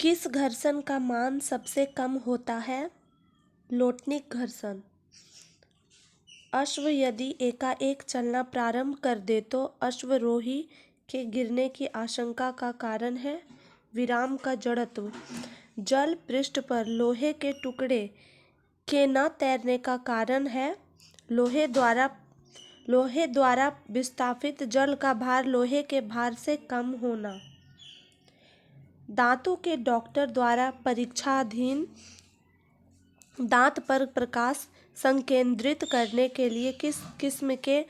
किस घर्षण का मान सबसे कम होता है? लोटनिक घर्षण। अश्व यदि एकाएक चलना प्रारंभ कर दे तो अश्वरोही के गिरने की आशंका का कारण है विराम का जड़त्व। जल पृष्ठ पर लोहे के टुकड़े के न तैरने का कारण है लोहे द्वारा विस्थापित जल का भार लोहे के भार से कम होना। दांतों के डॉक्टर द्वारा परीक्षाधीन दांत पर प्रकाश संकेंद्रित करने के लिए किस किस्म के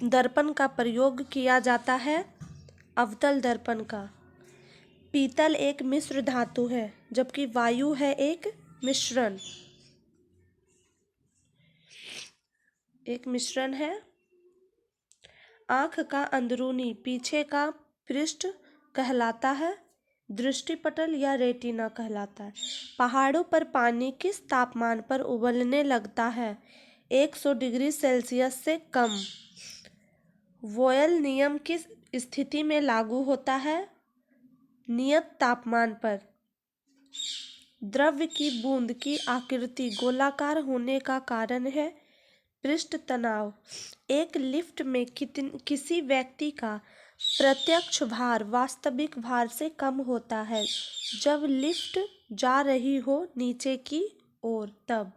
दर्पण का प्रयोग किया जाता है? अवतल दर्पण का। पीतल एक मिश्र धातु है जबकि वायु है एक मिश्रण है। आँख का अंदरूनी पीछे का पृष्ठ कहलाता है दृष्टिपटल या रेटिना कहलाता है। पहाड़ों पर पानी किस तापमान पर उबलने लगता है? 100 डिग्री सेल्सियस से कम। वोयल नियम किस स्थिति में लागू होता है? नियत तापमान पर। द्रव्य की बूंद की आकृति गोलाकार होने का कारण है पृष्ठ तनाव। एक लिफ्ट में किसी व्यक्ति का प्रत्यक्ष भार वास्तविक भार से कम होता है जब लिफ्ट जा रही हो नीचे की ओर। तब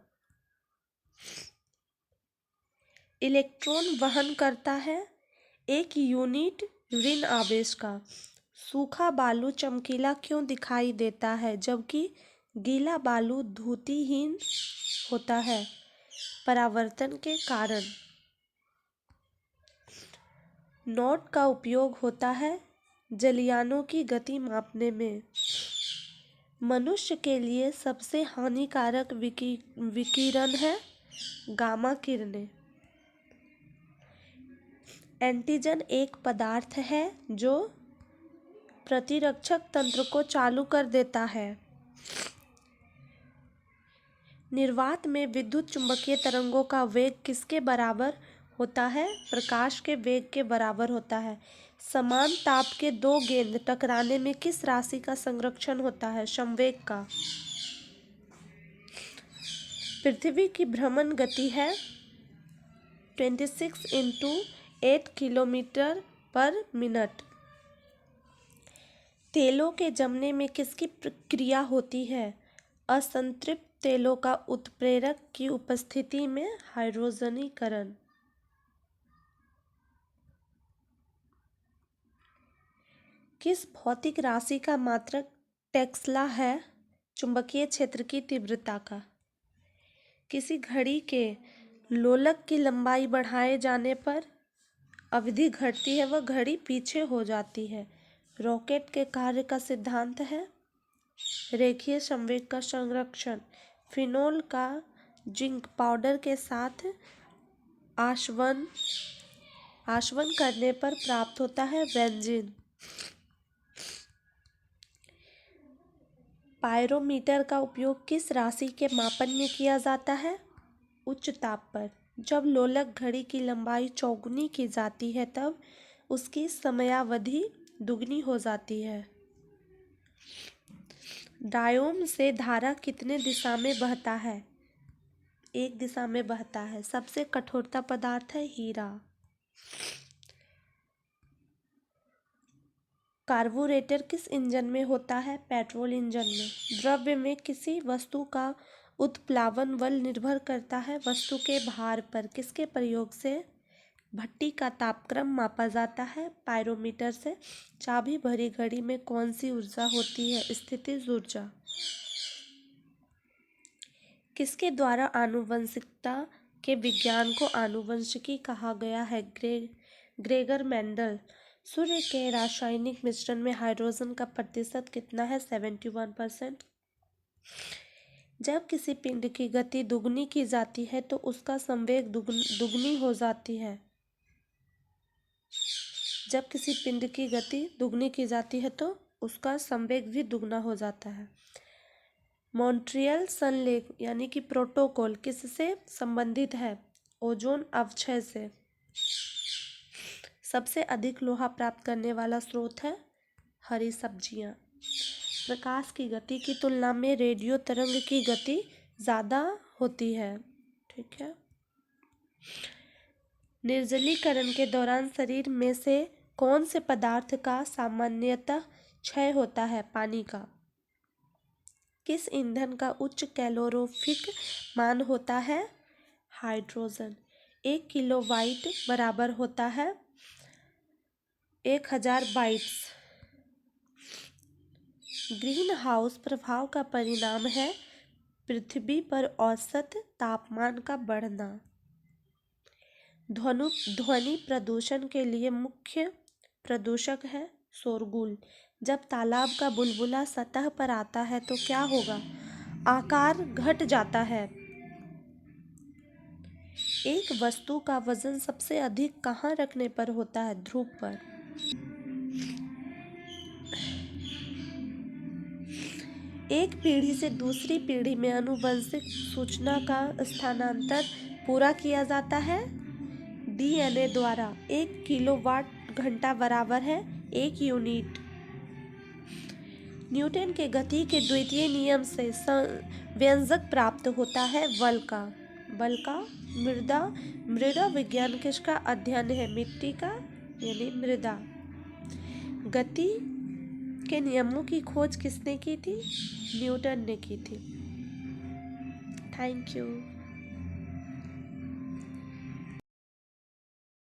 इलेक्ट्रॉन वहन करता है एक यूनिट ऋण आवेश का। सूखा बालू चमकीला क्यों दिखाई देता है जबकि गीला बालू धूतिहीन होता है? परावर्तन के कारण। नोट का उपयोग होता है जलयानों की गति मापने में। मनुष्य के लिए सबसे हानिकारक विकिरण है गामा किरणें। एंटीजन एक पदार्थ है जो प्रतिरक्षक तंत्र को चालू कर देता है। निर्वात में विद्युत चुम्बकीय तरंगों का वेग किसके बराबर होता है? प्रकाश के वेग के बराबर होता है। समान ताप के दो गेंद टकराने में किस राशि का संरक्षण होता है? संवेग का। पृथ्वी की भ्रमण गति है 26 × 8 किलोमीटर पर मिनट। तेलों के जमने में किसकी प्रक्रिया होती है? असंतृप्त तेलों का उत्प्रेरक की उपस्थिति में हाइड्रोजनीकरण। किस भौतिक राशि का मात्रक टेस्ला है? चुंबकीय क्षेत्र की तीव्रता का। किसी घड़ी के लोलक की लंबाई बढ़ाए जाने पर अवधि घटती है, वह घड़ी पीछे हो जाती है। रॉकेट के कार्य का सिद्धांत है रेखीय संवेग का संरक्षण। फिनोल का जिंक पाउडर के साथ आशवन करने पर प्राप्त होता है बेंजीन। पायरोमीटर का उपयोग किस राशि के मापन में किया जाता है? उच्च ताप पर। जब लोलक घड़ी की लंबाई चौगुनी की जाती है तब उसकी समयावधि दुगनी हो जाती है। डायोम से धारा कितने दिशा में बहता है? एक दिशा में बहता है। सबसे कठोरता पदार्थ है हीरा। कार्बोरेटर किस इंजन में होता है? पेट्रोल इंजन में। द्रव्य में किसी वस्तु का उत्प्लावन बल निर्भर करता है वस्तु के भार पर। किसके प्रयोग से भट्टी का तापक्रम मापा जाता है? पायरोमीटर से। चाबी भरी घड़ी में कौन सी ऊर्जा होती है? स्थितिज ऊर्जा। किसके द्वारा आनुवंशिकता के विज्ञान को आनुवंशिकी कहा गया है? Gregor Mendel. सूर्य के रासायनिक मिश्रण में हाइड्रोजन का प्रतिशत कितना है? 71%। जब किसी पिंड की गति दुगनी की जाती है तो उसका संवेग दुगनी हो जाती है। जब किसी पिंड की गति दुगनी की जाती है तो उसका संवेग भी दुगना हो जाता है। मॉन्ट्रियल संलेख यानी कि प्रोटोकॉल किससे संबंधित है? ओजोन अवक्षय से। सबसे अधिक लोहा प्राप्त करने वाला स्रोत है हरी सब्जियां। प्रकाश की गति की तुलना में रेडियो तरंग की गति ज़्यादा होती है। ठीक है। निर्जलीकरण के दौरान शरीर में से कौन से पदार्थ का सामान्यतः क्षय होता है? पानी का। किस ईंधन का उच्च कैलोरीफिक मान होता है? हाइड्रोजन। 1 किलोवाट बराबर होता है 1000 बाइट्स। ग्रीन हाउस प्रभाव का परिणाम है पृथ्वी पर औसत तापमान का बढ़ना। ध्वनि प्रदूषण के लिए मुख्य प्रदूषक है शोरगुल। जब तालाब का बुलबुला सतह पर आता है तो क्या होगा? आकार घट जाता है। एक वस्तु का वजन सबसे अधिक कहाँ रखने पर होता है? ध्रुव पर। एक पीढ़ी से दूसरी पीढ़ी में आनुवंशिक सूचना का स्थानांतर पूरा किया जाता है डीएनए द्वारा। 1 किलोवाट घंटा बराबर है 1 यूनिट। न्यूटन के गति के द्वितीय नियम से व्यंजक प्राप्त होता है बल का। बल का मृदा विज्ञान किसका अध्ययन है? मिट्टी का यानी मृदा। गति के नियमों की खोज किसने की थी? न्यूटन ने की थी। Thank you.